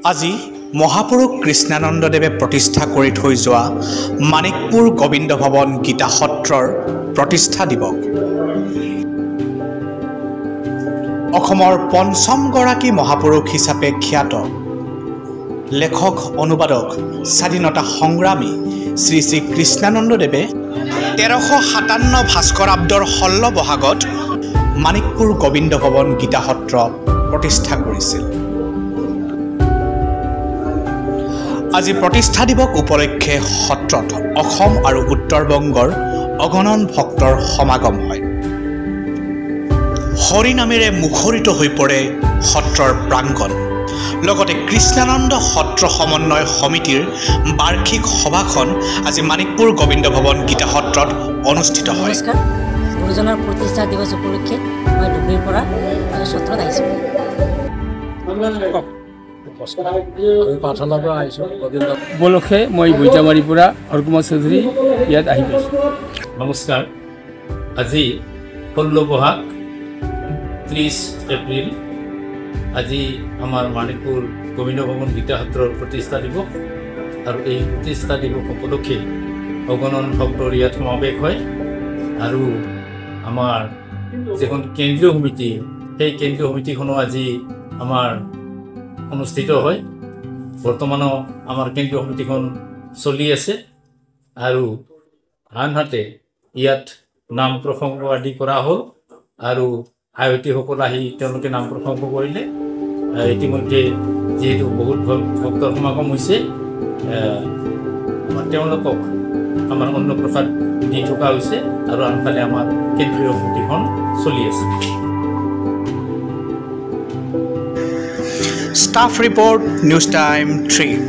আজি মহাপুৰুষ কৃষ্ণানন্দদেৱে প্ৰতিষ্ঠা কৰি থৈ যোৱা মাণিকপুৰ গোবিন্দ ভৱন গীতা সত্ৰৰ প্ৰতিষ্ঠা দিৱস। অসমৰ পঞ্চমগৰাকী মহাপুৰুষ হিচাপে খ্যাত লেখক অনুবাদক স্বাধীনতা সংগ্ৰামী শ্ৰী শ্ৰী কৃষ্ণানন্দদেৱে 1357 ভাস্কৰাব্দৰ 16 বহাগত মাণিকপুৰ গোবিন্দ ভৱন গীতা সত্ৰ প্ৰতিষ্ঠা কৰিছিল। আজি প্ৰতিষ্ঠা দিৱস উপলক্ষে সত্ৰত অসম আৰু উত্তৰ-বংগৰ অগণন ভক্তৰ সমাগম হয়। হৰি নামেৰে মুখৰিত হৈ পৰে সত্ৰৰ প্ৰাংগণ। লগতে কৃষ্ণানন্দ সত্ৰ সমন্বয় সমিতিৰ বাৰ্ষিক সভাখন আজি মাণিকপুৰ গোবিন্দ ভৱন গীতা সত্ৰত অনুষ্ঠিত হয়। নমস্কাৰ, গুৰুজনাৰ প্ৰতিষ্ঠা দিৱস উপলক্ষে মই ধুবুৰীৰ পৰা সত্ৰত আহিছোঁ। প্ৰাৰ্থনাৰ পৰা আহিছোঁ উপলক্ষে মই বৈজামাৰীৰ পৰা হৰকুমাৰ চৌধুৰী ইয়াত আহি পাইছোঁ। নমস্কাৰ, আজি 16 বহাগ 30 এপ্ৰিল আজি আমাৰ মাণিকপুৰ গোবিন্দ ভৱন গীতা সত্ৰৰ প্ৰতিষ্ঠা দিৱস আৰু এই প্ৰতিষ্ঠা দিৱস উপলক্ষে অগণন ভক্তৰ ইয়াত সমাৱেশ হয় আৰু আমাৰ যিখন কেন্দ্ৰীয় সমিতি সেই কেন্দ্ৰীয় সমিতিখনো আজি আমাৰ অনুষ্ঠিত হয়। বৰ্তমানো আমাৰ কেন্দ্ৰীয় সমিতিখন চলি আছে আৰু আনহাতে ইয়াত নাম প্ৰসংগ আদি কৰা হ'ল আৰু আয়তীসকল আহি তেওঁলোকে নাম প্ৰসংগ কৰিলে। ইতিমধ্যে যিহেতু বহুত ভক্তৰ সমাগম হৈছে, তেওঁলোকক আমাৰ অন্নপ্ৰসাদ দি থকা হৈছে আৰু আনফালে আমাৰ কেন্দ্ৰীয় সমিতিখন চলি আছে। Staff report, News Time 3.